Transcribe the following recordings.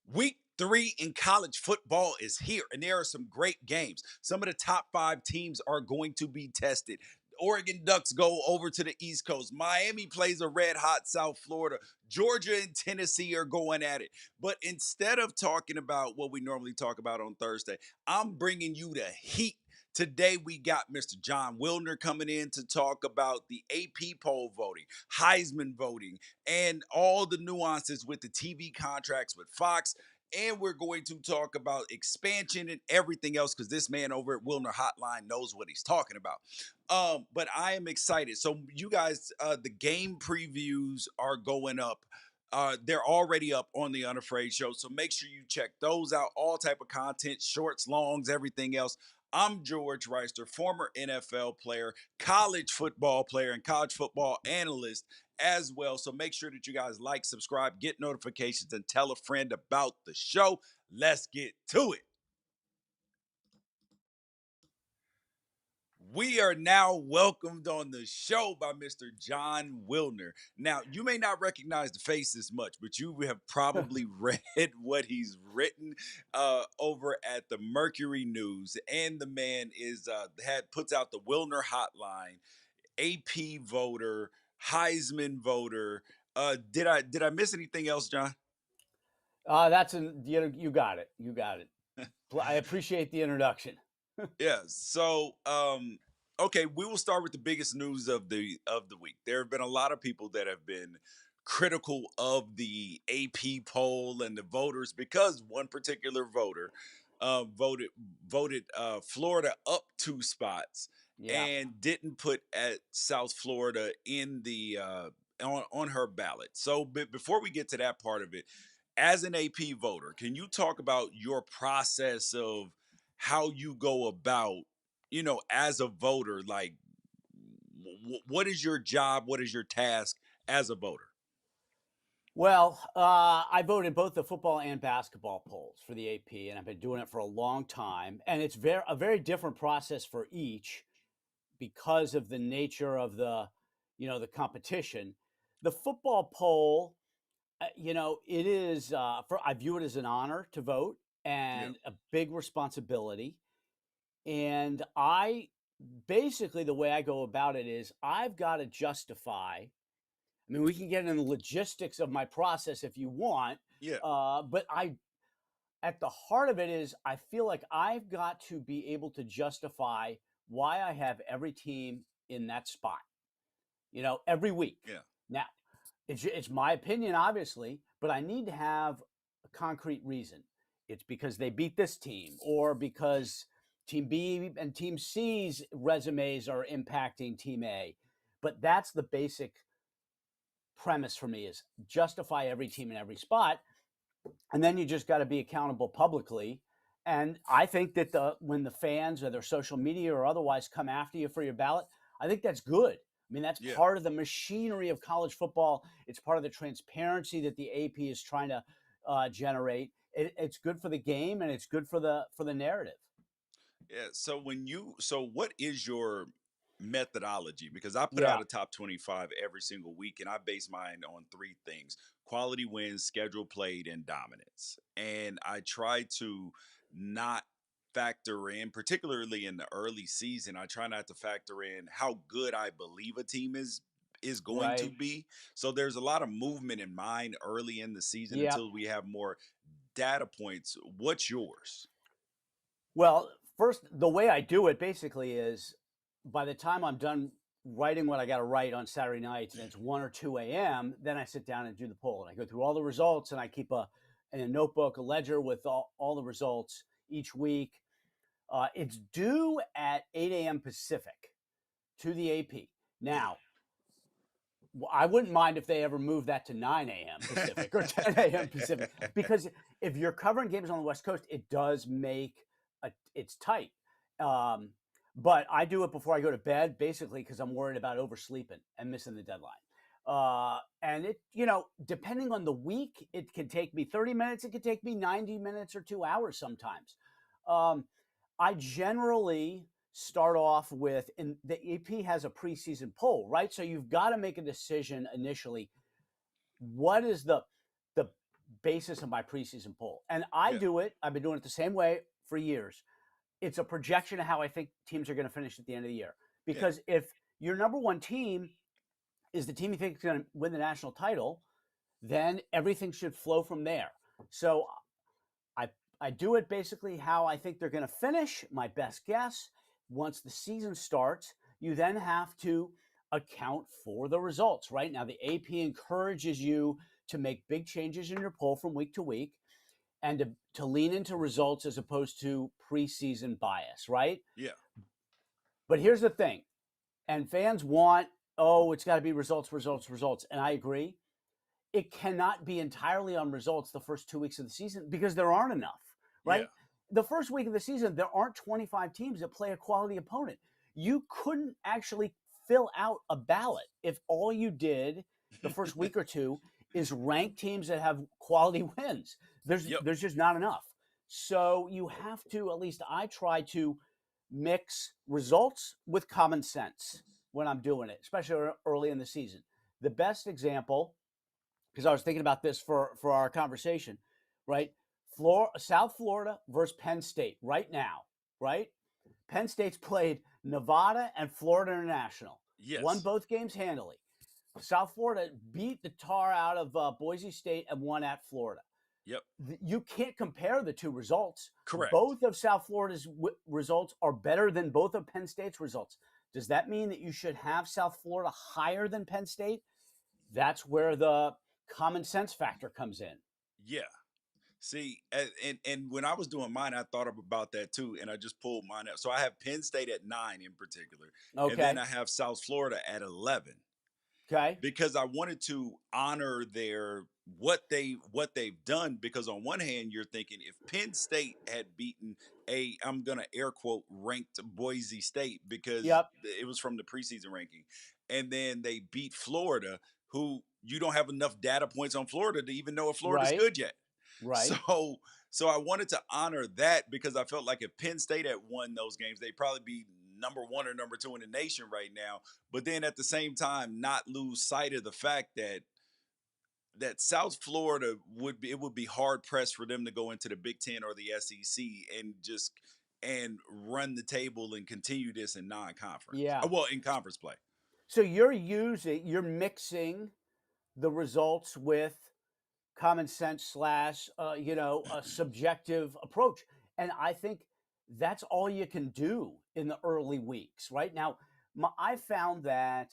Week 3 in college football is here, and there are some great games. Some of the top 5 teams are going to be tested. Oregon Ducks go over to the East Coast. Miami plays a red hot South Florida. Georgia and Tennessee are going at it. But instead of talking about what we normally talk about on Thursday, I'm bringing you the heat. Today, we got Mr. Jon Wilner coming in to talk about the AP poll voting, Heisman voting, and all the nuances with the TV contracts with Fox. And we're going to talk about expansion and everything else because this man over at Wilner Hotline knows what he's talking about. But I am excited. So, you guys, the game previews are going up. They're already up on the Unafraid show, so make sure you check those out. All type of content, shorts, longs, everything else. I'm George Wrighster, former NFL player, college football player, and college football analyst as well. So make sure that you guys like, subscribe, get notifications, and tell a friend about the show. Let's get to it. We are now welcomed on the show by Mr. Jon Wilner. Now, you may not recognize the face as much, but you have probably read what he's written over at the Mercury News. And the man is puts out the Wilner Hotline, AP voter, Heisman voter. Did I miss anything else, John? You got it. You got it. I appreciate the introduction. Yeah. So, okay, we will start with the biggest news of the week. There have been a lot of people that have been critical of the AP poll and the voters because one particular voter voted Florida up 2 spots Yeah. and didn't put at South Florida in the on her ballot. So, before we get to that part of it, as an AP voter, can you talk about your process of how you go about, as a voter, like what is your job? What is your task as a voter? Well, I voted both the football and basketball polls for the AP, and I've been doing it for a long time. And it's a very different process for each because of the nature of the competition. The football poll, it is I view it as an honor to vote Yeah. and a big responsibility. And I basically the way I go about it is I've got to justify. I mean, we can get into the logistics of my process if you want, Yeah. but at the heart of it is I feel like I've got to be able to justify why I have every team in that spot, every week. Yeah. Now, it's my opinion, obviously, but I need to have a concrete reason. It's because they beat this team, or because Team B and Team C's resumes are impacting Team A. But that's the basic premise for me: is justify every team in every spot, and then you just got to be accountable publicly. And I think that when the fans or their social media or otherwise come after you for your ballot, I think that's good. I mean, that's Yeah. part of the machinery of college football. It's part of the transparency that the AP is trying to generate. It's good for the game, and it's good for the narrative. Yeah. So what is your methodology? Because I put Yeah, out a top 25 every single week and I base mine on 3 things: quality wins, schedule played, and dominance. And I try to not factor in, particularly in the early season, I try not to factor in how good I believe a team is going to right. be. So there's a lot of movement in mine early in the season Yeah. until we have more data points. What's yours? Well, first, the way I do it basically is by the time I'm done writing what I got to write on Saturday nights and it's 1 or 2 a.m., then I sit down and do the poll. And I go through all the results and I keep in a notebook, a ledger with all the results each week. It's due at 8 a.m. Pacific to the AP. Now, I wouldn't mind if they ever moved that to 9 a.m. Pacific or 10 a.m. Pacific, because if you're covering games on the West Coast, it does make it's tight. Um, but I do it before I go to bed, basically because I'm worried about oversleeping and missing the deadline. And depending on the week, it can take me 30 minutes. It could take me 90 minutes or 2 hours sometimes. Um, I generally start off with, and the AP has a preseason poll, right? So you've got to make a decision initially. What is the basis of my preseason poll. And I Yeah. do it, I've been doing it the same way for years. It's a projection of how I think teams are going to finish at the end of the year. Yeah. Because if your number one team is the team you think is going to win the national title, then everything should flow from there. So I I do it basically how I think they're going to finish, my best guess. Once the season starts, you then have to account for the results, right? Now, the AP encourages you to make big changes in your poll from week to week and to lean into results as opposed to preseason bias, right? Yeah. But here's the thing, and fans want, oh, it's got to be results, results, results. And I agree. It cannot be entirely on results the first 2 weeks of the season because there aren't enough, Yeah. right? The first week of the season, there aren't 25 teams that play a quality opponent. You couldn't actually fill out a ballot if all you did the first week or two is rank teams that have quality wins. Yep. There's just not enough. So you have to, at least I try to mix results with common sense when I'm doing it, especially early in the season. The best example, because I was thinking about this for our conversation, right? South Florida versus Penn State right now, right? Penn State's played Nevada and Florida International, won Yes. both games handily. South Florida beat the tar out of Boise State and won at Florida. Yep. You can't compare the two results. Correct. Both of South Florida's results are better than both of Penn State's results. Does that mean that you should have South Florida higher than Penn State? That's where the common sense factor comes in. Yeah. See, and when I was doing mine, I thought about that too, and I just pulled mine up. So I have Penn State at 9 in particular, and then Okay. I have South Florida at 11 Okay. because I wanted to honor their what they've done. Because on one hand, you're thinking if Penn State had beaten I'm gonna air quote ranked Boise State because Yep. it was from the preseason ranking, and then they beat Florida, who you don't have enough data points on Florida to even know if Florida's Right. good yet. Right. So so I wanted to honor that because I felt like if Penn State had won those games, they'd probably be number one or number two in the nation right now. But then at the same time, not lose sight of the fact that South Florida would be hard pressed for them to go into the Big Ten or the SEC and run the table and continue this in non-conference. Yeah. Well, in conference play. So you're mixing the results with common sense slash, a subjective approach. And I think that's all you can do in the early weeks. Right now, I found that,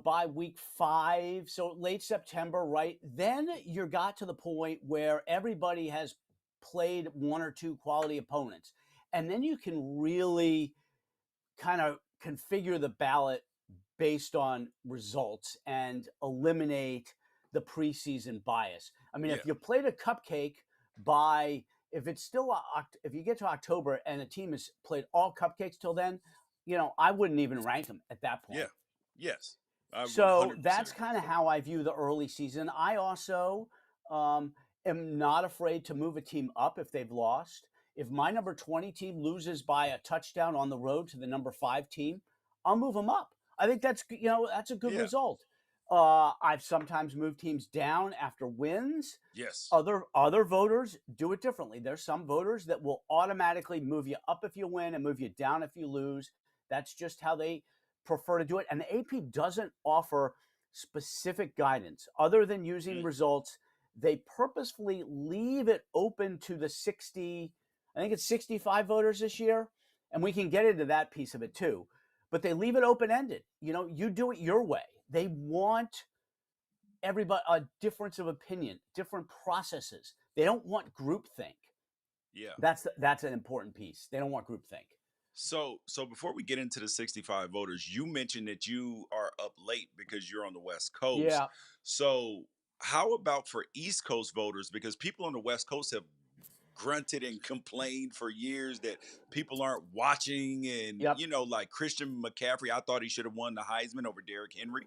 by week 5, so late September, right? Then you got to the point where everybody has played one or two quality opponents. And then you can really kind of configure the ballot based on results and eliminate the preseason bias. I mean, Yeah. if you played a cupcake by if it's still if you get to October and a team has played all cupcakes till then, I wouldn't even rank them at that point. Yeah. Yes. I would So 100% that's agree. kind of how I view the early season. I also am not afraid to move a team up if they've lost. If my number 20 team loses by a touchdown on the road to the number 5 team, I'll move them up. I think that's a good Yeah. result. I've sometimes moved teams down after wins. Yes. Other voters do it differently. There's some voters that will automatically move you up if you win and move you down if you lose. That's just how they prefer to do it. And the AP doesn't offer specific guidance other than using Mm. results. They purposefully leave it open to the 60, I think it's 65 voters this year. And we can get into that piece of it too. But they leave it open ended. You do it your way. They want everybody a difference of opinion, different processes. They don't want groupthink. Yeah. That's an important piece. They don't want groupthink. So before we get into the 65 voters, you mentioned that you are up late because you're on the West Coast. Yeah. So how about for East Coast voters? Because people on the West Coast have grunted and complained for years that people aren't watching, and Yep. like Christian McCaffrey, I thought he should have won the Heisman over Derrick Henry.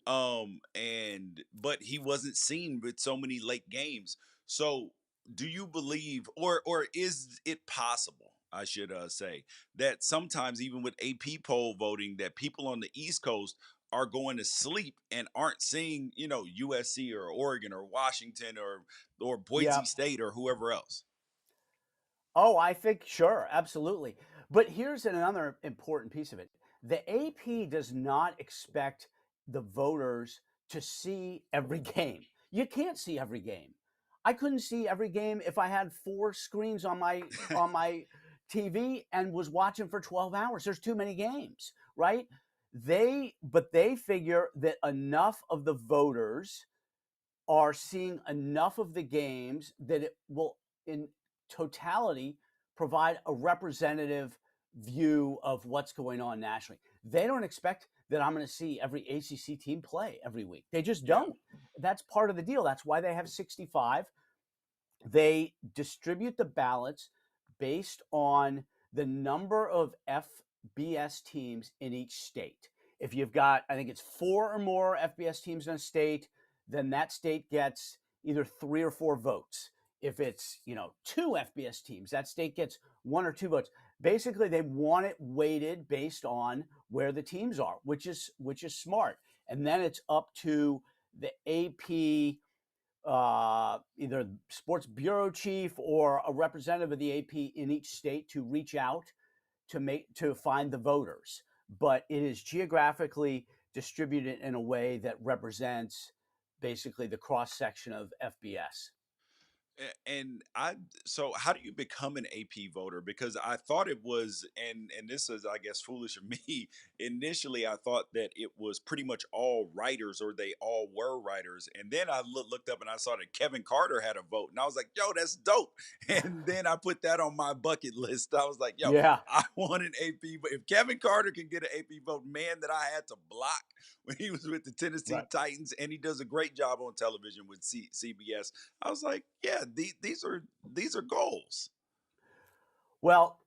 And but he wasn't seen with so many late games. So do you believe, or is it possible, I should say, that sometimes even with AP poll voting, that people on the East Coast are going to sleep and aren't seeing, USC or Oregon or Washington or Yeah. Boise State or whoever else. Oh, I think sure, absolutely. But here's another important piece of it. The AP does not expect the voters to see every game. You can't see every game. I couldn't see every game if I had four screens on my TV and was watching for 12 hours. There's too many games, right? They figure that enough of the voters are seeing enough of the games that it will, in totality, provide a representative view of what's going on nationally. They don't expect that I'm going to see every ACC team play every week. They just Yeah. don't. That's part of the deal. That's why they have 65. They distribute the ballots based on the number of FBS teams in each state. If you've got, I think it's 4 or more FBS teams in a state, then that state gets either 3 or 4 votes. If it's, 2 FBS teams, that state gets 1 or 2 votes. Basically, they want it weighted based on where the teams are, which is smart. And then it's up to the AP, either sports bureau chief or a representative of the AP in each state to reach out to find the voters. But it is geographically distributed in a way that represents basically the cross section of FBS. And so how do you become an AP voter? Because I thought it was, and this is, I guess, foolish of me. Initially, I thought that it was pretty much all writers, or they all were writers. And then I looked up and I saw that Kevin Carter had a vote, and I was like, "Yo, that's dope." And then I put that on my bucket list. I was like, "Yo, Yeah, I want an AP. But if Kevin Carter can get an AP vote, man, that I had to block when he was with the Tennessee right. Titans, and he does a great job on television with CBS." I was like, yeah, these are goals. Well,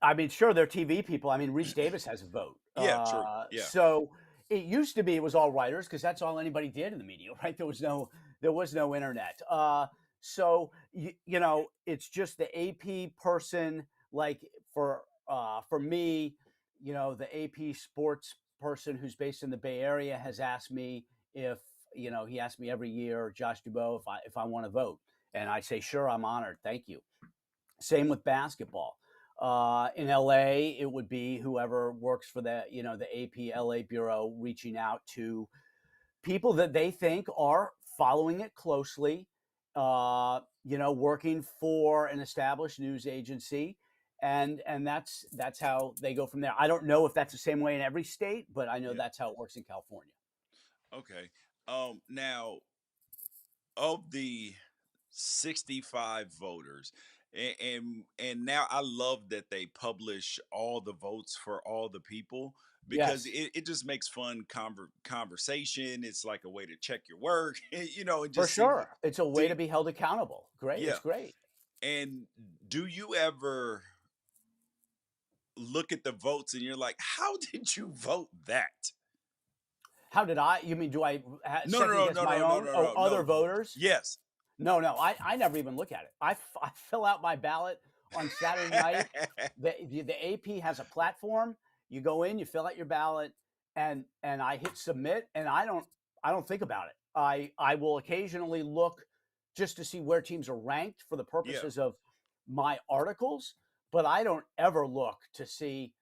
I mean, sure, they're TV people. I mean, Reese Davis has a vote. Yeah, true. Yeah, So it used to be it was all writers because that's all anybody did in the media, right? There was no internet. So it's just the AP person. Like for me, the AP sports person who's based in the Bay Area has asked me if he asked me every year, Josh Dubow, if I want to vote, and I say sure, I'm honored, thank you. Same with basketball. In LA, it would be whoever works for the AP LA bureau reaching out to people that they think are following it closely, working for an established news agency, and that's how they go from there. I don't know if that's the same way in every state, but I know yeah. that's how it works in California. Okay. Now, of the 65 voters, and now I love that they publish all the votes for all the people, because Yes, it just makes fun conversation. It's like a way to check your work, and for just sure. It's a way to see, be held accountable. Great. yeah. It's great. And do you ever look at the votes and you're like, how did you vote that? How did I? You mean do I No, no, second no, guess no, my no, no, own? no, Oh, no, other no. voters? Yes. No, no, I never even look at it. I fill out my ballot on Saturday night. The AP has a platform. You go in, you fill out your ballot, and I hit submit, and I don't think about it. I will occasionally look just to see where teams are ranked for the Yeah. purposes of my articles, but I don't ever look to see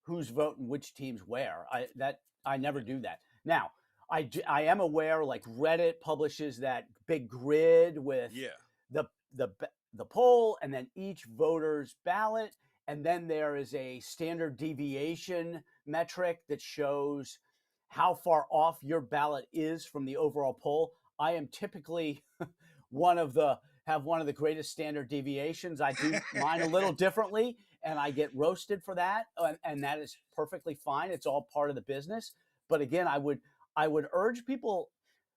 who's voting which teams where. I never do that. Now, I am aware like Reddit publishes that big grid with Yeah. the the the poll and then each voter's ballot, and then there is a standard deviation metric that shows how far off your ballot is from the overall poll. I am typically one of the have one of the greatest standard deviations. I do mine a little differently, and I get roasted for that, and that is perfectly fine. It's all part of the business. But again, I would urge people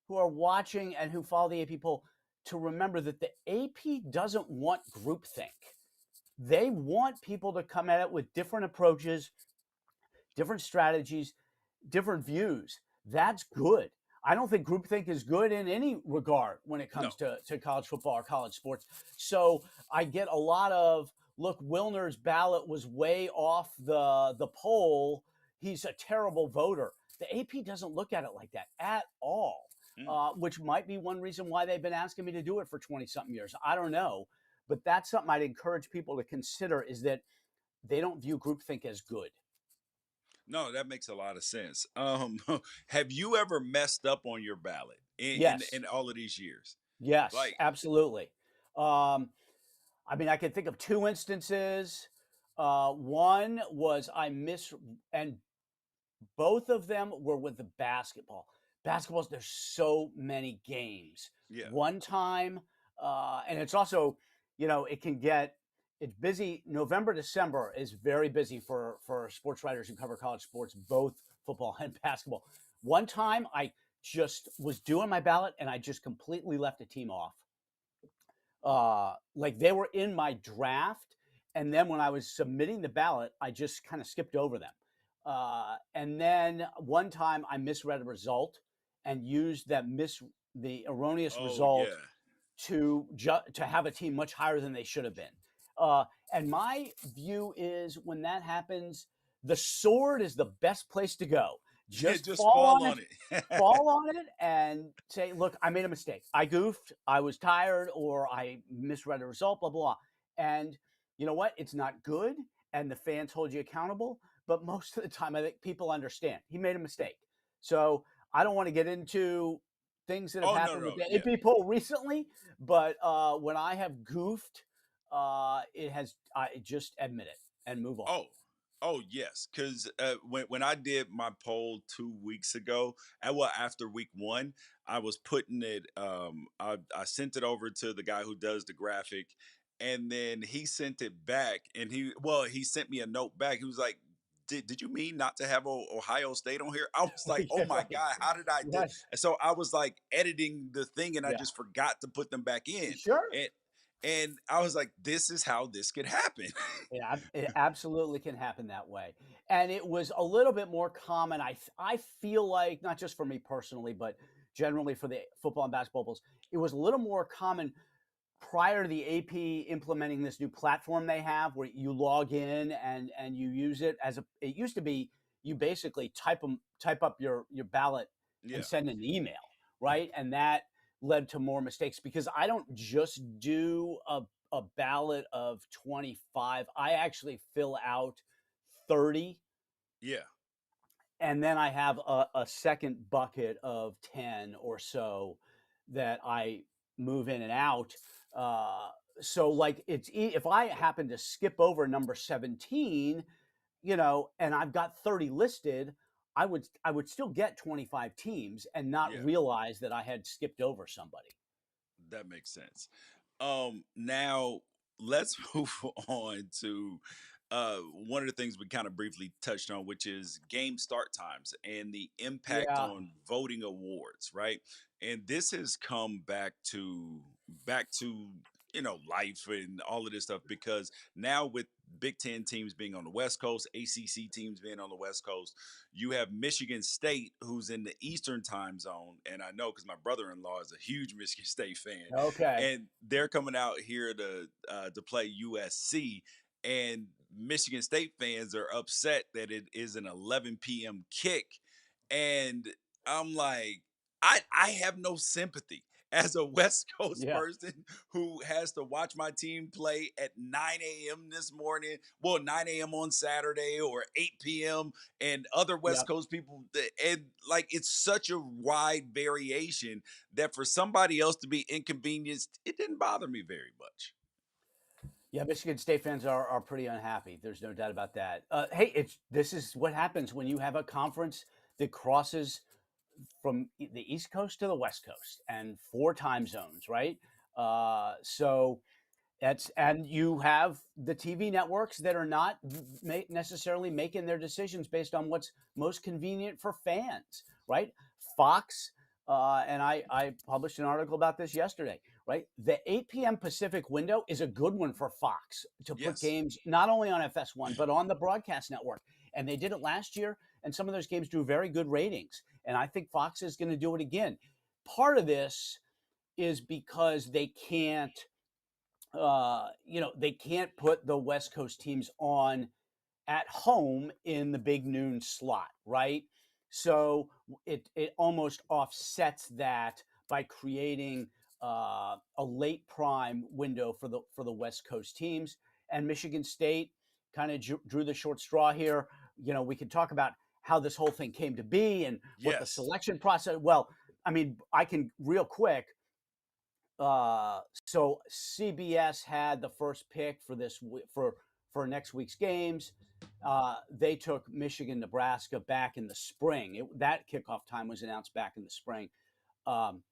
who are watching and who follow the AP poll to remember that the AP doesn't want groupthink. They want people to come at it with different approaches, different strategies, different views. That's good. I don't think groupthink is good in any regard when it No. comes to college football or college sports. So I get a lot of look, Wilner's ballot was way off the poll. He's a terrible voter. The AP doesn't look at it like that at all, Mm. which might be one reason why they've been asking me to do it for 20-something years. I don't know. But that's something I'd encourage people to consider, is that they don't view groupthink as good. No, that makes a lot of sense. Have you ever messed up on your ballot Yes. in all of these years? Yes, Like, absolutely. I mean, I can think of two instances. One was and both of them were with the basketball. Basketballs, there's so many games. yeah. One time, and it's also, it can get, it's busy. November, December is very busy for sports writers who cover college sports, both football and basketball. One time, I just was doing my ballot and I just completely left a team off. Like they were in my draft, and then when I was submitting the ballot, I just kind of skipped over them. And then one time I misread a result and used the erroneous Oh result yeah. to have a team much higher than they should have been. And my view is, when that happens, the sword is the best place to go. Just Just fall fall on it, on it. fall on it, and say, "Look, I made a mistake. I goofed. I was tired, or I misread a result. Blah blah." And you know what? It's not good, and the fans hold you accountable. But most of the time, I think people understand he made a mistake. So I don't want to get into things that have Oh no, happened with no, the yeah. AP poll recently, but when I have goofed, I just admit it and move on. Oh, oh yes. Because when I did my poll 2 weeks ago, well after week one, I was putting it. I sent it over to the guy who does the graphic, and then he sent it back, and he sent me a note back. He was like, Did you mean not to have Ohio State on here?" I was like, "Oh Yeah, my right. god, how did I do?" Yes. And so I was like editing the thing, and I Yeah. just forgot to put them back in, Sure. and I was like, "This is how this could happen." It absolutely can happen that way. And it was a little bit more common. I feel like, not just for me personally, but generally for the football and basketball bowls, it was a little more common prior to the AP implementing this new platform they have, where you log in and you use it as it used to be, you basically type up your ballot and Yeah, send an email, right? And that led to more mistakes, because I don't just do a ballot of 25. I actually fill out 30, yeah. and then I have a second bucket of 10 or so that I move in and out. Uh, so like if I happen to skip over number 17, and I've got 30 listed, I would still get 25 teams and not Yeah, realize that I had skipped over somebody. that makes sense. Now let's move on to one of the things we kind of briefly touched on, which is game start times and the impact Yeah. on voting awards, right? And this has come back to life and all of this stuff, because now with Big Ten teams being on the West Coast, ACC teams being on the West Coast, you have Michigan State, who's in the Eastern time zone, and I know because my brother-in-law is a huge Michigan State fan, Okay. and they're coming out here to play USC, and Michigan State fans are upset that it is an 11 p.m. kick, and I'm like, I have no sympathy as a West Coast Yeah. person who has to watch my team play at 9 a.m. this morning, well, 9 a.m. on Saturday, or 8 p.m., and other West Yep. Coast people, and like it's such a wide variation that for somebody else to be inconvenienced, it didn't bother me very much. Yeah, Michigan State fans are pretty unhappy. There's no doubt about that. Hey, this is what happens when you have a conference that crosses from the East Coast to the West Coast and four time zones, right? So and you have the TV networks that are not necessarily making their decisions based on what's most convenient for fans, right? Fox, and I published an article about this yesterday, right? The 8 p.m. Pacific window is a good one for Fox to put Yes. games not only on FS1, but on the broadcast network. And they did it last year, and some of those games drew very good ratings. And I think Fox is going to do it again. Part of this is because they can't put the West Coast teams on at home in the big noon slot, right? So it almost offsets that by creating a late prime window for the West Coast teams. And Michigan State kind of drew the short straw here. We can talk about how this whole thing came to be and what the Yes. selection process. Well, I mean, I can real quick. So CBS had the first pick for for next week's games. They took Michigan, Nebraska back in the spring. That kickoff time was announced back in the spring. Um,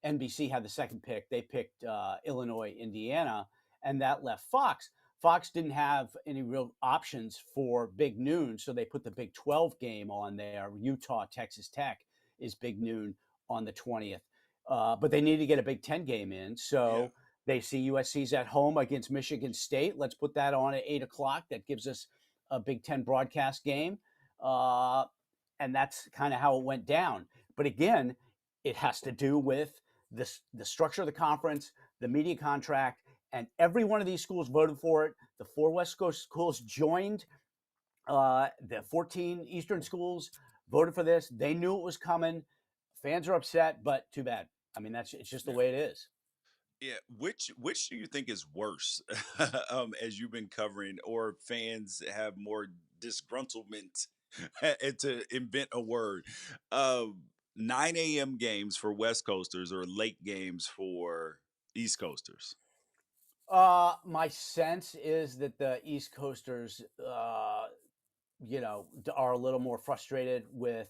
NBC had the second pick. They picked Illinois, Indiana, and that left Fox. Fox didn't have any real options for Big Noon, so they put the Big 12 game on there. Utah, Texas Tech is Big Noon on the 20th. But they need to get a Big 10 game in. Yeah. So they see USC's at home against Michigan State. Let's put that on at 8 o'clock. That gives us a Big 10 broadcast game. And that's kind of how it went down. But again, it has to do with the structure of the conference, the media contract, and every one of these schools voted for it. The 4 West Coast schools joined. The 14 Eastern schools voted for this. They knew it was coming. Fans are upset, but too bad. I mean, it's just the Yeah. way it is. Yeah, which do you think is worse, as you've been covering, or fans have more disgruntlement, and to invent a word, 9 a.m. games for West Coasters or late games for East Coasters? My sense is that the East Coasters, are a little more frustrated with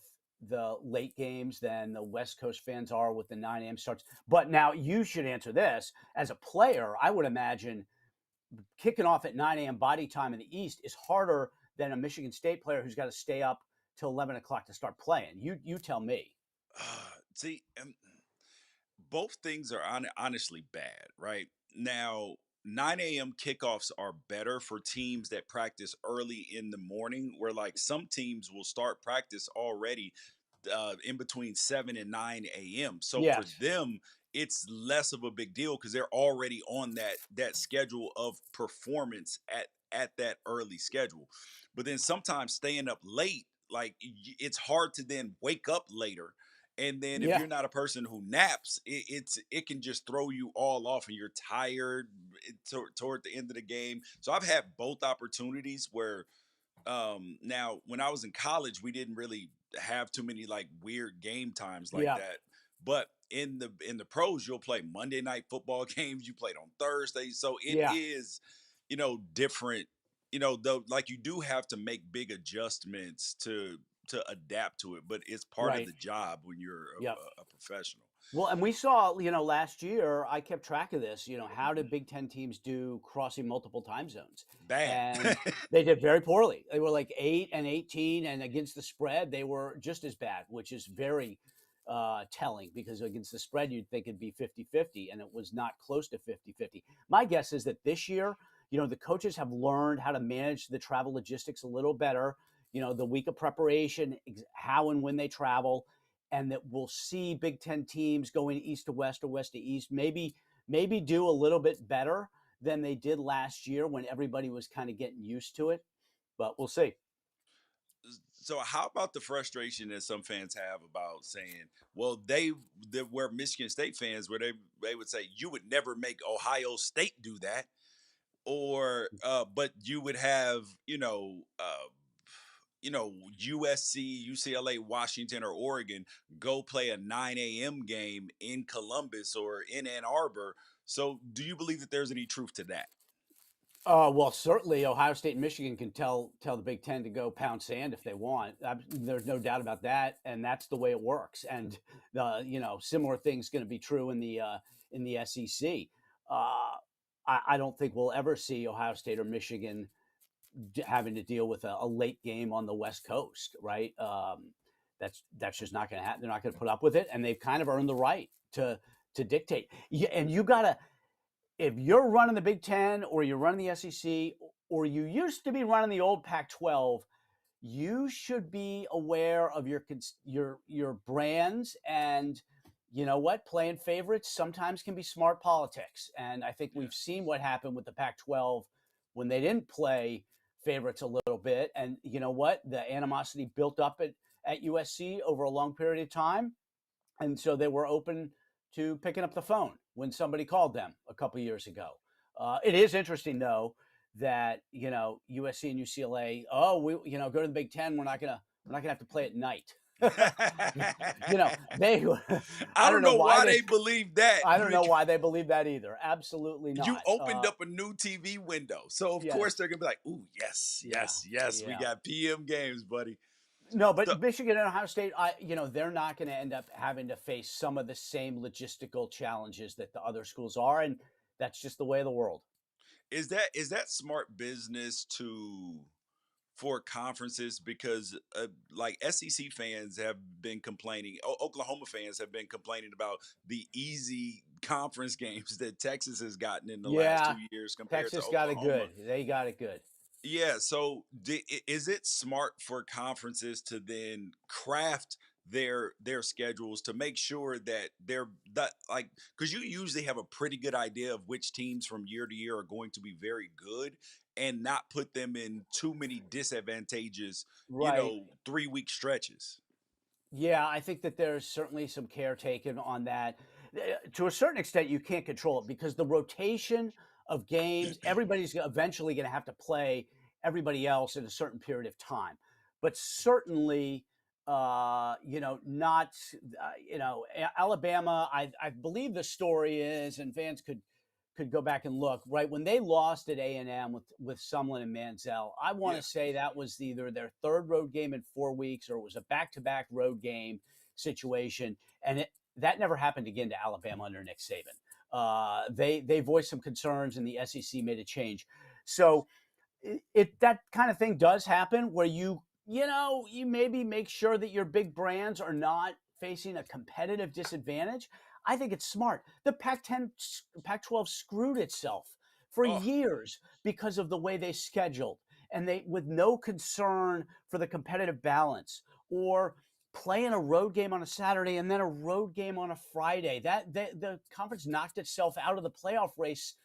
the late games than the West Coast fans are with the 9 a.m. starts. But now you should answer this. As a player, I would imagine kicking off at 9 a.m. body time in the East is harder than a Michigan State player who's got to stay up till 11 o'clock to start playing. You tell me. See, both things are honestly bad, right? Now, 9 a.m. kickoffs are better for teams that practice early in the morning, where like some teams will start practice already in between 7 and 9 a.m. So for Yes. them, it's less of a big deal because they're already on that schedule of performance at that early schedule. But then sometimes staying up late, like it's hard to then wake up later. And then if Yeah. you're not a person who naps, it can just throw you all off, and you're tired toward the end of the game. So I've had both opportunities where now when I was in college, we didn't really have too many like weird game times like Yeah. that. But in the pros, you'll play Monday night football games, you played on Thursday. So it Yeah. is, different. Though, like, you do have to make big adjustments to adapt to it, but it's part of Right. the job when you're Yep. a professional. Well, and we saw, last year, I kept track of this, how did Big Ten teams do crossing multiple time zones? Bad. And they did very poorly. They were like 8 and 18, and against the spread, they were just as bad, which is very telling because against the spread, you'd think it'd be 50-50, and it was not close to 50-50. My guess is that this year, the coaches have learned how to manage the travel logistics a little better, the week of preparation, how and when they travel, and that we'll see Big Ten teams going east to west or west to east, maybe do a little bit better than they did last year when everybody was kind of getting used to it. But we'll see. So how about the frustration that some fans have about saying, well, they were Michigan State fans where they would say you would never make Ohio State do that, or but you would have USC, UCLA, Washington, or Oregon go play a 9 a.m. game in Columbus or in Ann Arbor. So do you believe that there's any truth to that? Well, certainly Ohio State and Michigan can tell the Big Ten to go pound sand if they want. There's no doubt about that, and that's the way it works. And the similar thing's going to be true in the SEC. I don't think we'll ever see Ohio State or Michigan having to deal with a late game on the West Coast, right? That's just not going to happen. They're not going to put up with it, and they've kind of earned the right to dictate. And you gotta, if you're running the Big Ten or you're running the SEC or you used to be running the old Pac-12, you should be aware of your brands, and you know what, playing favorites sometimes can be smart politics. And I think Yeah. we've seen what happened with the Pac-12 when they didn't play favorites a little bit, and you know what, the animosity built up at USC over a long period of time. And so they were open to picking up the phone when somebody called them a couple years ago. It is interesting, though, that USC and UCLA. Oh, we go to the Big Ten. We're not gonna have to play at night. They. I don't know why they believe that. I don't know why they believe that either. Absolutely not. You opened up a new TV window, so of course they're gonna be like, "Ooh, yes, we got PM games, buddy." No, but Michigan and Ohio State, they're not going to end up having to face some of the same logistical challenges that the other schools are, and that's just the way of the world. Is that smart business for conferences? Because like SEC fans have been complaining, Oklahoma fans have been complaining about the easy conference games that Texas has gotten in the last 2 years compared Texas to got Oklahoma. it good. They got it good. Yeah, so is it smart for conferences to then craft their schedules to make sure that because you usually have a pretty good idea of which teams from year to year are going to be very good and not put them in too many disadvantageous, Right. 3-week stretches. Yeah, I think that there's certainly some care taken on that. To a certain extent, you can't control it because the rotation of games, everybody's eventually going to have to play everybody else in a certain period of time. But certainly, not, Alabama, I believe the story is, and fans could go back and look, right when they lost at A&M with Sumlin and Manziel. I want to say that was either their third road game in 4 weeks or it was a back-to-back road game situation, and that never happened again to Alabama under Nick Saban. They voiced some concerns, and the SEC made a change. So that kind of thing does happen where you maybe make sure that your big brands are not facing a competitive disadvantage. I think it's smart. The Pac-12 screwed itself for years because of the way they scheduled, and they with no concern for the competitive balance or playing a road game on a Saturday and then a road game on a Friday. The conference knocked itself out of the playoff race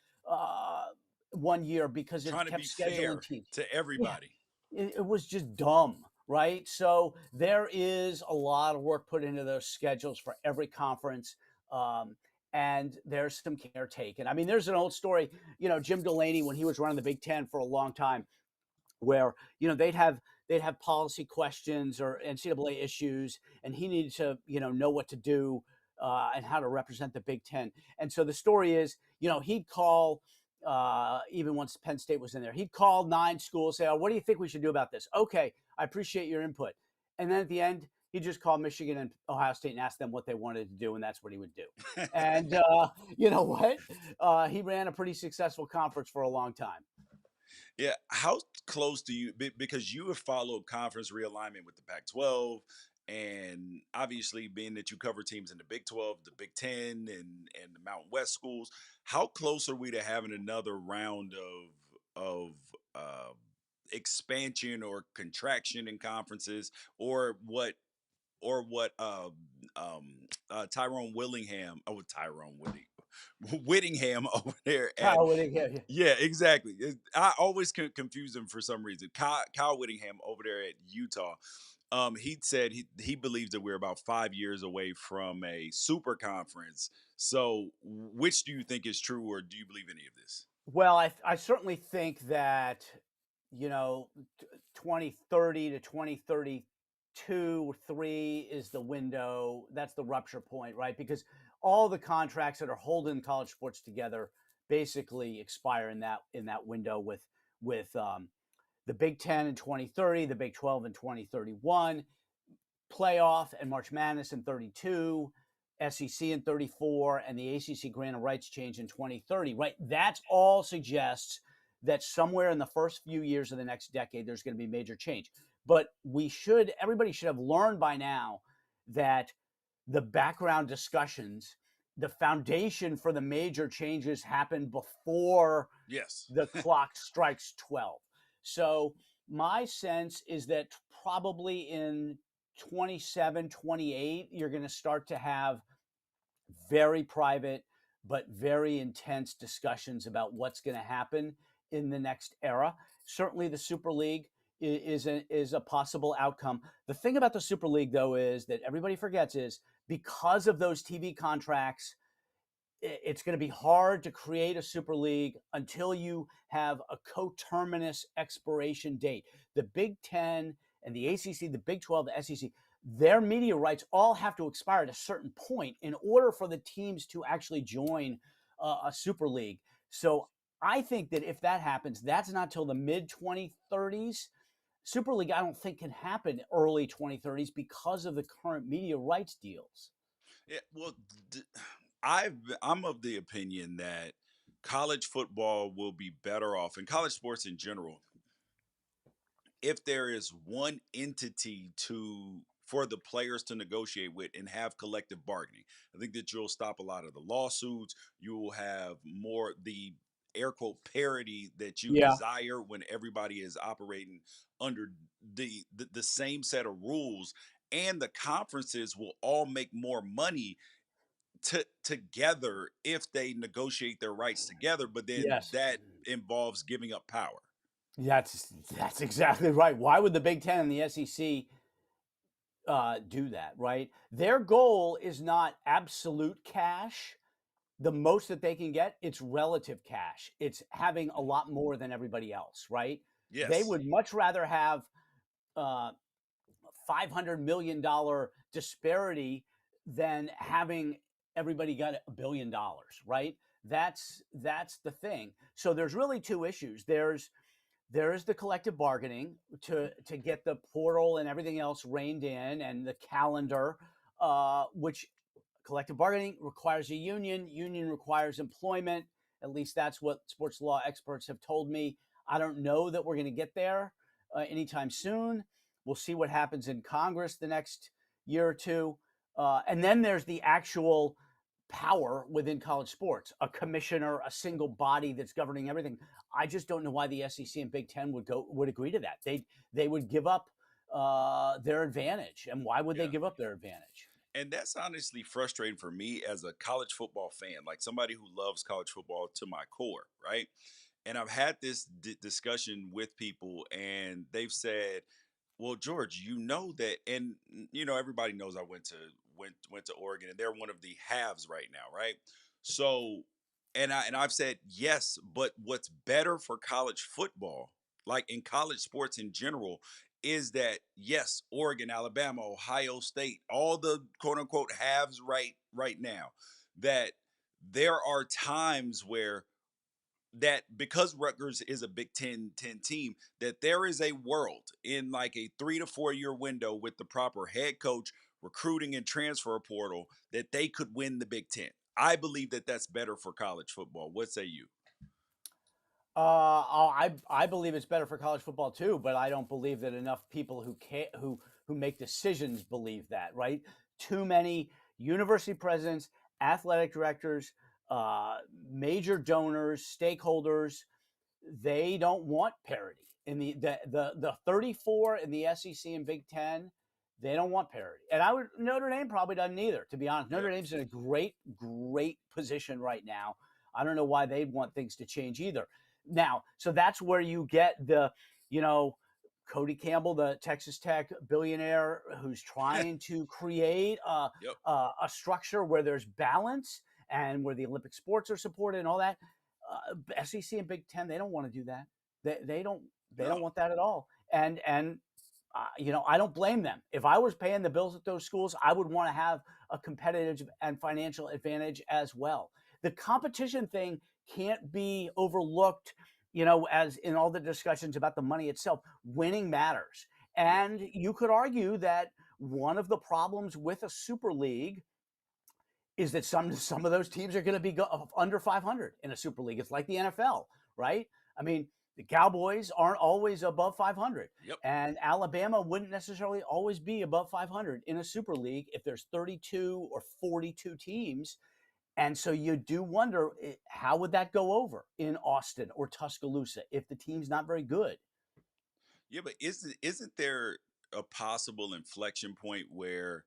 one year because it kept scheduling teams to everybody. Yeah, it was just dumb. Right. So there is a lot of work put into those schedules for every conference. And there's some care taken. I mean, there's an old story, Jim Delaney, when he was running the Big Ten for a long time, where, they'd have policy questions or NCAA issues, and he needed to, know what to do and how to represent the Big Ten. And so the story is, he'd call, even once Penn State was in there, he'd call 9 schools, say, "Oh, what do you think we should do about this?" "Okay, I appreciate your input." And then at the end, he just called Michigan and Ohio State and asked them what they wanted to do, and that's what he would do. And you know what? He ran a pretty successful conference for a long time. Yeah, how close do you because you have followed conference realignment with the Pac-12, and obviously being that you cover teams in the Big 12, the Big 10, and the Mountain West schools, how close are we to having another round of expansion or contraction in conferences, or what Tyrone Willingham, Tyrone Whittingham over there at Kyle Whittingham. yeah, exactly. I always confuse him for some reason. Kyle Whittingham over there at Utah. He said he believes that we're about 5 years away from a super conference. So, which do you think is true, or do you believe any of this? Well, I certainly think that 2030 to 2032 or 3 is the window. That's the rupture point, right? Because all the contracts that are holding college sports together basically expire in that window with the Big 10 in 2030, the Big 12 in 2031, playoff and March Madness in 32, SEC in 34, and the ACC grant of rights change in 2030, right? That all suggests that somewhere in the first few years of the next decade, there's going to be major change. But everybody should have learned by now that the background discussions, the foundation for the major changes happen before the clock strikes 12. So my sense is that probably in 27, 28, you're going to start to have very private but very intense discussions about what's going to happen in the next era. Certainly the Super League is a possible outcome. The thing about the Super League, though, is that everybody forgets is because of those TV contracts, it's going to be hard to create a Super League until you have a coterminous expiration date. The Big Ten and the ACC, the Big 12, the SEC, their media rights all have to expire at a certain point in order for the teams to actually join a Super League. So I think that if that happens, that's not till the mid 2030s. Super League, I don't think can happen early 2030s because of the current media rights deals. Yeah, well, I'm of the opinion that college football will be better off, and college sports in general, if there is one entity to for the players to negotiate with and have collective bargaining. I think that you'll stop a lot of the lawsuits. You will have more the air quote parity that you Yeah. desire when everybody is operating under the same set of rules, and the conferences will all make more money together if they negotiate their rights together, but then Yes. that involves giving up power. That's exactly right. Why would the Big Ten and the SEC do that? Right. Their goal is not absolute cash. The most that they can get, it's relative cash. It's having a lot more than everybody else. Right. They Yes. would much rather have uh, $500 million disparity than having everybody got $1 billion. Right. That's the thing. So there's really two issues. There's the collective bargaining to get the portal and everything else reined in, and the calendar, which collective bargaining requires a union. Union requires employment. At least that's what sports law experts have told me. I don't know that we're going to get there anytime soon. We'll see what happens in Congress the next year or two. And then there's the actual power within college sports, a commissioner, a single body that's governing everything. I just don't know why the SEC and Big Ten would agree to that. They would give up their advantage, and why would they Yeah. give up their advantage? And that's honestly frustrating for me as a college football fan, like somebody who loves college football to my core, right? And I've had this discussion with people, and they've said, "Well, George, you know that," and everybody knows I went to Oregon, and they're one of the halves right now, right? So, and I've said yes, but what's better for college football, like in college sports in general, is that yes, Oregon, Alabama, Ohio State, all the quote unquote halves right now, that there are times where that because Rutgers is a Big Ten team, that there is a world in like a 3 to 4 year window with the proper head coach, recruiting and transfer portal that they could win the Big Ten. I believe that that's better for college football. What say you? I believe it's better for college football too, but I don't believe that enough people who make decisions believe that. Right? Too many university presidents, athletic directors, uh, major donors, stakeholders, they don't want parity in the 34 in the SEC and Big Ten. They don't want parity, and Notre Dame probably doesn't either. To be honest, Notre Yep. Dame's in a great position right now. I don't know why they'd want things to change either. Now, so that's where you get the, you know, Cody Campbell, the Texas Tech billionaire, who's trying to create Yep. a structure where there's balance and where the Olympic sports are supported and all that. SEC and Big Ten, they don't want to do that. They don't No. want that at all. And I don't blame them. If I was paying the bills at those schools, I would want to have a competitive and financial advantage as well. The competition thing can't be overlooked, as in all the discussions about the money itself. Winning matters. Yep. And you could argue that one of the problems with a super league is that some of those teams are going to be under 500 in a super league. It's like the NFL, right? I mean, the Cowboys aren't always above 500, Yep. and Alabama wouldn't necessarily always be above 500 in a super league if there's 32 or 42 teams. And so you do wonder, how would that go over in Austin or Tuscaloosa if the team's not very good? Yeah, but isn't there a possible inflection point where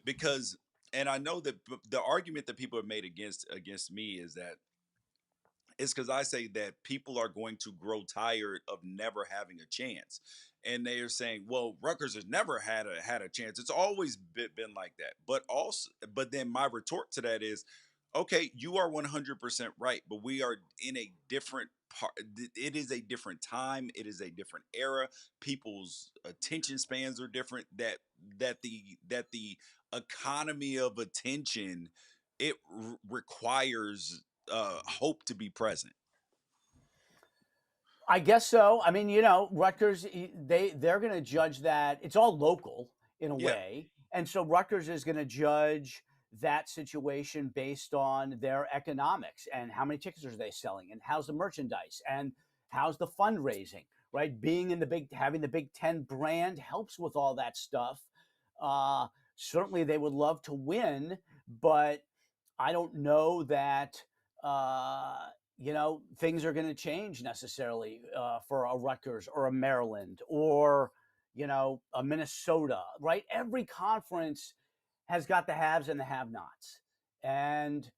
because and I know that the argument that people have made against me is that It's because I say that people are going to grow tired of never having a chance, and they are saying, "Well, Rutgers has never had a chance. It's always been like that." But then my retort to that is, "Okay, you are 100% right, but we are in a different part. It is a different time. It is a different era. People's attention spans are different. That the economy of attention it requires hope to be present. I guess so. I mean, Rutgers, they're going to judge that. It's all local in a Yeah. way, and so Rutgers is going to judge that situation based on their economics and how many tickets are they selling, and how's the merchandise, and how's the fundraising. Right, being in having the Big Ten brand helps with all that stuff. Uh, Certainly, they would love to win, but I don't know that things are going to change necessarily for a Rutgers or a Maryland or a Minnesota. Right? Every conference has got the haves and the have-nots, and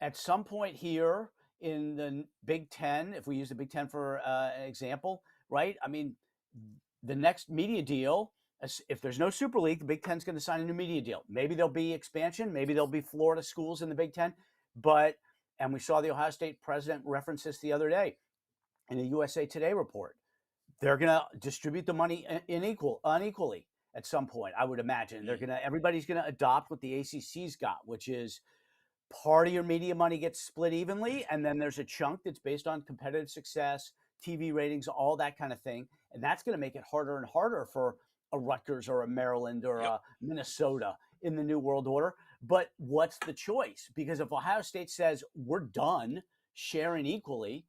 at some point here in the Big Ten, if we use the Big Ten for an example, right? I mean, the next media deal, if there's no Super League, the Big Ten's going to sign a new media deal. Maybe there'll be expansion. Maybe there'll be Florida schools in the Big Ten. And we saw the Ohio State president reference this the other day in a USA Today report. They're going to distribute the money unequally at some point, I would imagine. Everybody's going to adopt what the ACC's got, which is part of your media money gets split evenly, and then there's a chunk that's based on competitive success, TV ratings, all that kind of thing. And that's going to make it harder and harder for a Rutgers or a Maryland or Yep. a Minnesota in the New World Order. But what's the choice? Because if Ohio State says we're done sharing equally,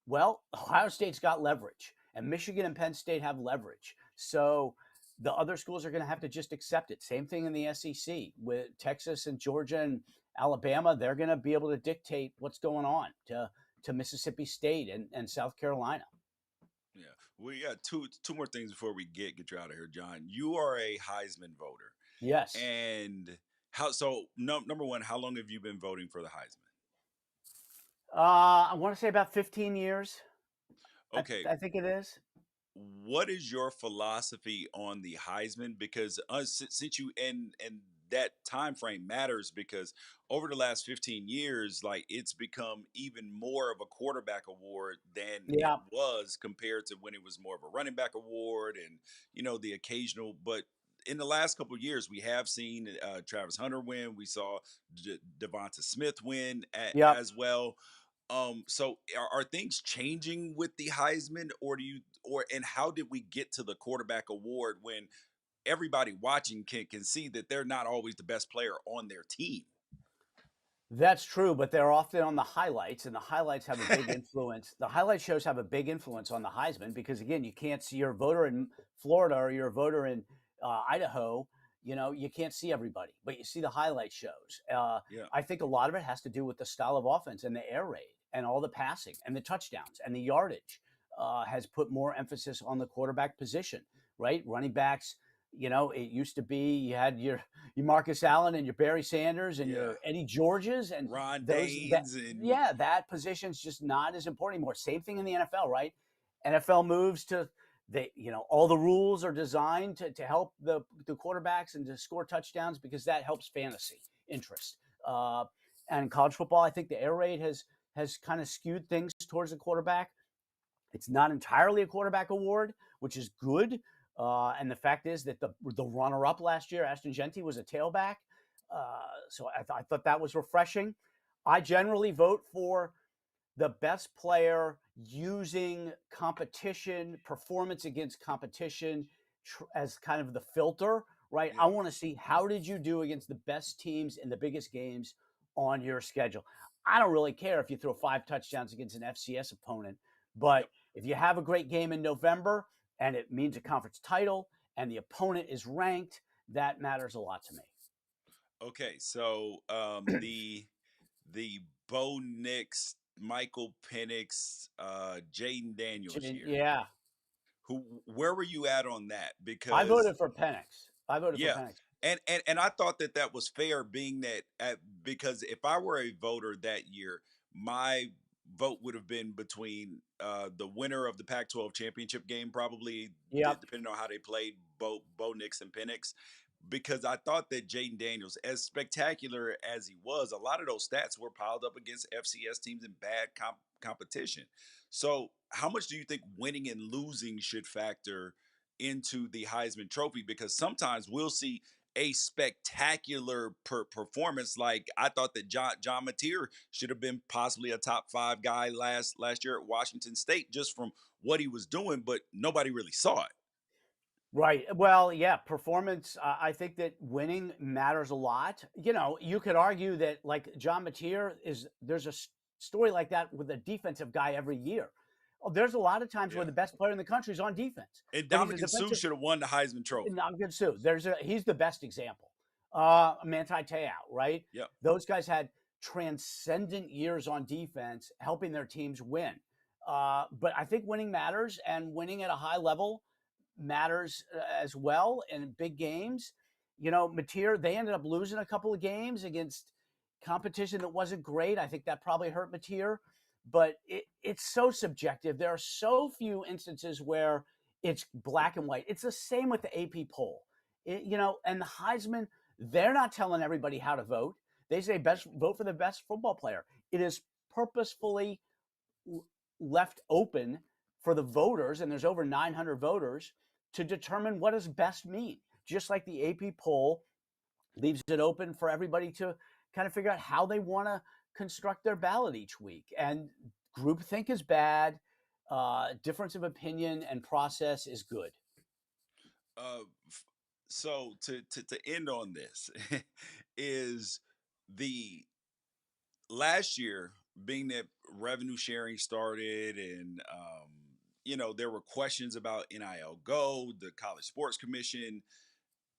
well, Ohio State's got leverage, and Michigan and Penn State have leverage. So the other schools are going to have to just accept it. Same thing in the SEC with Texas and Georgia and Alabama. They're going to be able to dictate what's going on to Mississippi State and South Carolina. Yeah. We got two more things before we get you out of here, John. You are a Heisman voter. Yes. And how so no, number one, how long have you been voting for the Heisman? I want to say about 15 years. Okay. I think it is. What is your philosophy on the Heisman? Because since you and that time frame matters because over the last 15 years, like it's become even more of a quarterback award than it Yeah. was compared to when it was more of a running back award and the occasional. But in the last couple of years, we have seen Travis Hunter win. We saw Devonta Smith win Yep. as well. So are things changing with the Heisman, or and how did we get to the quarterback award when everybody watching can see that they're not always the best player on their team? That's true, but they're often on the highlights, and the highlights have a big influence. The highlight shows have a big influence on the Heisman because, again, you can't see your voter in Florida or your voter in Idaho. You can't see everybody, but you see the highlight shows. Yeah. I think a lot of it has to do with the style of offense and the air raid and all the passing and the touchdowns and the yardage has put more emphasis on the quarterback position, right? Running backs. It used to be you had your Marcus Allen and your Barry Sanders and Yeah. your Eddie Georges and Ron that Danes and yeah, that position's just not as important anymore. Same thing in the NFL, right? NFL moves to all the rules are designed to help the quarterbacks and to score touchdowns because that helps fantasy interest. And in college football, I think the air raid has kind of skewed things towards the quarterback. It's not entirely a quarterback award, which is good. And the fact is that the runner-up last year, Ashton Genty, was a tailback. So I thought that was refreshing. I generally vote for the best player using competition, performance against competition as kind of the filter, right? yeah. I want to see how did you do against the best teams in the biggest games on your schedule. I don't really care if you throw 5 touchdowns against an FCS opponent, but Yep. if you have a great game in November and it means a conference title and the opponent is ranked, that matters a lot to me. Okay. So the Bo Nix, Michael Penix, Jaden Daniels year. Yeah, Where were you at on that? I Because voted for Penix. I voted for yeah, Penix. and I thought that that was fair, being that because if I were a voter that year, my vote would have been between the winner of the Pac-12 championship game, probably Yep. depending on how they played, Bo Nix and Penix, because I thought that Jaden Daniels, as spectacular as he was, a lot of those stats were piled up against FCS teams in bad competition. So, how much do you think winning and losing should factor into the Heisman Trophy? Because sometimes we'll see a spectacular performance. Like I thought that John Mateer should have been possibly a top 5 guy last year at Washington State just from what he was doing, but nobody really saw it. Right. Well, yeah, performance. I think that winning matters a lot. You know, you could argue that like John Mateer is there's a story like that with a defensive guy every year. Oh, there's a lot of times where Yeah. the best player in the country is on defense, And but he's a Dominican Sue defensive. should have won the Heisman Trophy. Not good Sue. He's the best example. Manti Te'o, right? Yep. Those guys had transcendent years on defense, helping their teams win. But I think winning matters, and winning at a high level matters as well in big games. You know, Mateer, they ended up losing a couple of games against competition that wasn't great. I think that probably hurt Mateer, but it's so subjective. There are so few instances where it's black and white. It's the same with the AP poll. You know, and the Heisman, they're not telling everybody how to vote. They say best vote for the best football player. It is purposefully left open for the voters, and there's over 900 voters, to determine what does best mean. Just like the AP poll leaves it open for everybody to kind of figure out how they want to construct their ballot each week. And groupthink is bad. Difference of opinion and process is good. Uh, so to end on this is the last year being that revenue sharing started and there were questions about NIL Go, the College Sports Commission,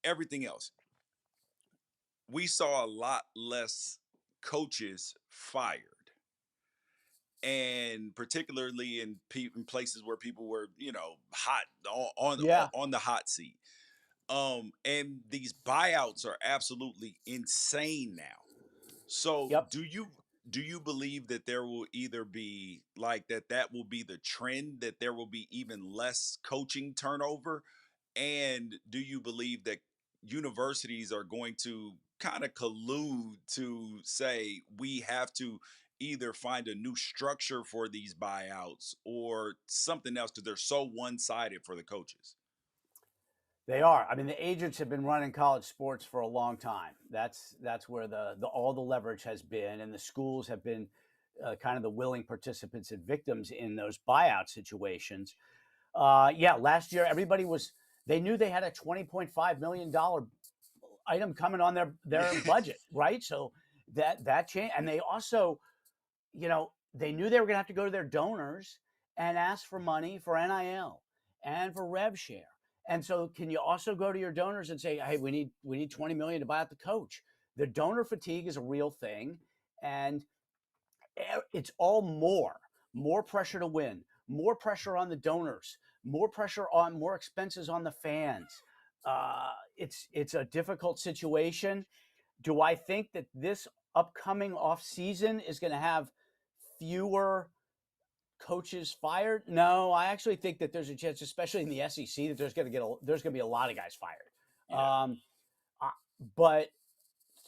everything else. We saw a lot less coaches fired, and particularly in places where people were hot Yeah. on the hot seat. And these buyouts are absolutely insane now. So Yep. do you believe that there will either be like that will be the trend, that there will be even less coaching turnover? And do you believe that universities are going to kind of collude to say we have to either find a new structure for these buyouts or something else because they're so one-sided for the coaches? They are. I mean, the agents have been running college sports for a long time. That's where the all the leverage has been, and the schools have been kind of the willing participants and victims in those buyout situations. Yeah, last year everybody was. They knew they had a $20.5 million item coming on their Yeah. budget, right? So that changed, and they also, you know, they knew they were going to have to go to their donors and ask for money for NIL and for rev share. And so, can you also go to your donors and say, "Hey, we need 20 million to buy out the coach"? The donor fatigue is a real thing, and it's all more pressure to win, more pressure on the donors, more expenses on the fans. It's a difficult situation. Do I think that this upcoming off season is going to have fewer coaches fired? No, I actually think that there's a chance, especially in the SEC, that there's going to be a lot of guys fired. Yeah. Uh, but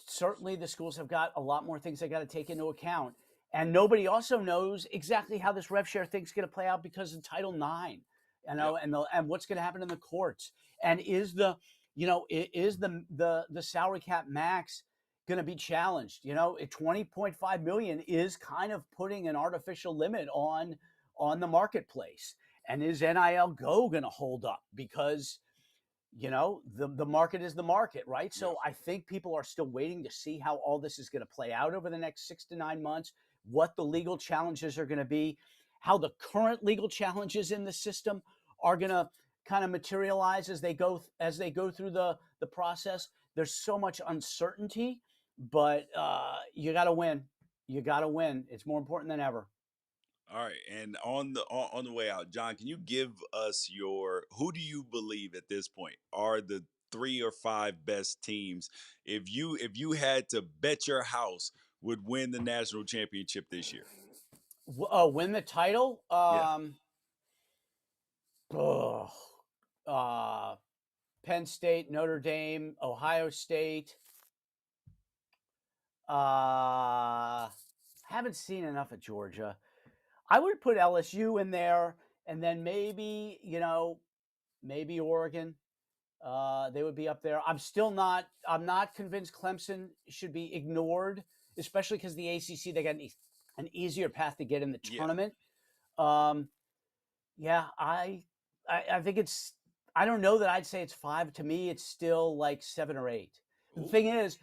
certainly the schools have got a lot more things they got to take into account. And nobody also knows exactly how this rev share thing's going to play out because of Title IX, Yep. and what's going to happen in the courts. And is the salary cap max going to be challenged? You know, at 20.5 million is kind of putting an artificial limit on the marketplace. And is NIL Go going to hold up? Because the market is the market, right? Yeah. So I think people are still waiting to see how all this is going to play out over the next 6 to 9 months, what the legal challenges are going to be, how the current legal challenges in the system are going to kind of materialize as they go through the process. There's so much uncertainty, but you got to win. It's more important than ever. All right, and on the way out, John, can you give us your who do you believe at this point are the 3 or 5 best teams if you had to bet your house would win the national championship this year? Win the title. Yeah. Oh, Penn State, Notre Dame, Ohio State. Haven't seen enough of Georgia. I would put LSU in there, and then maybe maybe Oregon. They would be up there. I'm not convinced Clemson should be ignored, especially because the ACC, they got an easier path to get in the Yeah. tournament. Yeah, I think it's. I don't know that I'd say it's 5. To me, it's still like 7 or 8. The thing Ooh. is,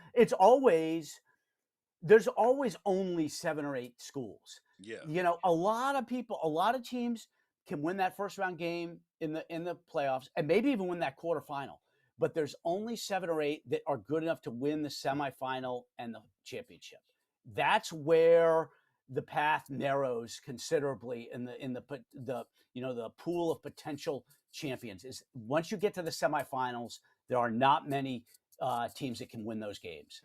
there's always only 7 or 8 schools. Yeah. A lot of teams can win that first round game in the playoffs and maybe even win that quarterfinal. But there's only 7 or 8 that are good enough to win the semifinal and the championship. That's where the path narrows considerably in the pool of potential champions. Is once you get to the semifinals, there are not many teams that can win those games.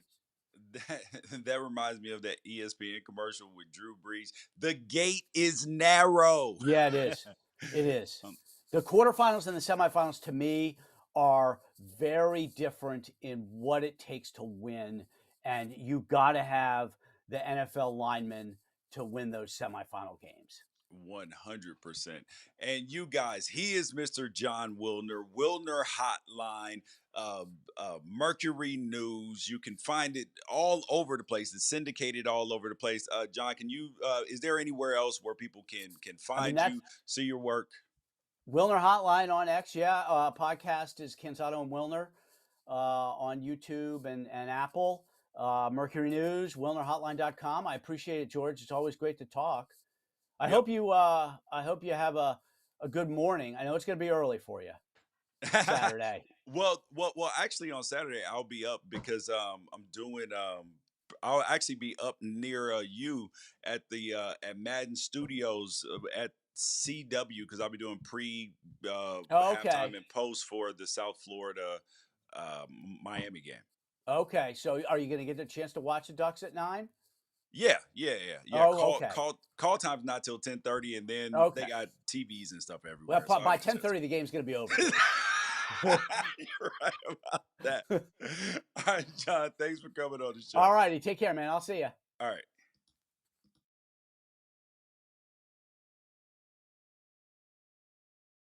That reminds me of that ESPN commercial with Drew Brees. The gate is narrow. Yeah, it is. It is. Um, The quarterfinals and the semifinals, to me, are very different in what it takes to win. And you got to have the NFL linemen to win those semifinal games. 100%. And you guys, he is Mr. Jon Wilner, Wilner Hotline, Mercury News. You can find it all over the place. It's syndicated all over the place. John, is there anywhere else where people can I mean, find that's you, see your work? Wilner Hotline on X. Yeah. Podcast is Cansato and Wilner on YouTube and Apple. Mercury News, WilnerHotline.com. I appreciate it, George. It's always great to talk. I Yep. hope you have a good morning. I know it's going to be early for you. Saturday. Well, actually on Saturday I'll be up because I'm doing I'll actually be up near you at the at Madden Studios at CW because I'll be doing pre Okay. halftime and post for the South Florida uh, Miami game. Okay. So are you going to get the chance to watch the Ducks at 9? Yeah. Oh, Call okay. call time's not till 10:30, and then they Okay. got TVs and stuff Well, everywhere. So I'll by get a chance. 10:30 the game's going to be over. You're right about that. All right, John. Thanks for coming on the show. All righty. Take care, man. I'll see you. All right.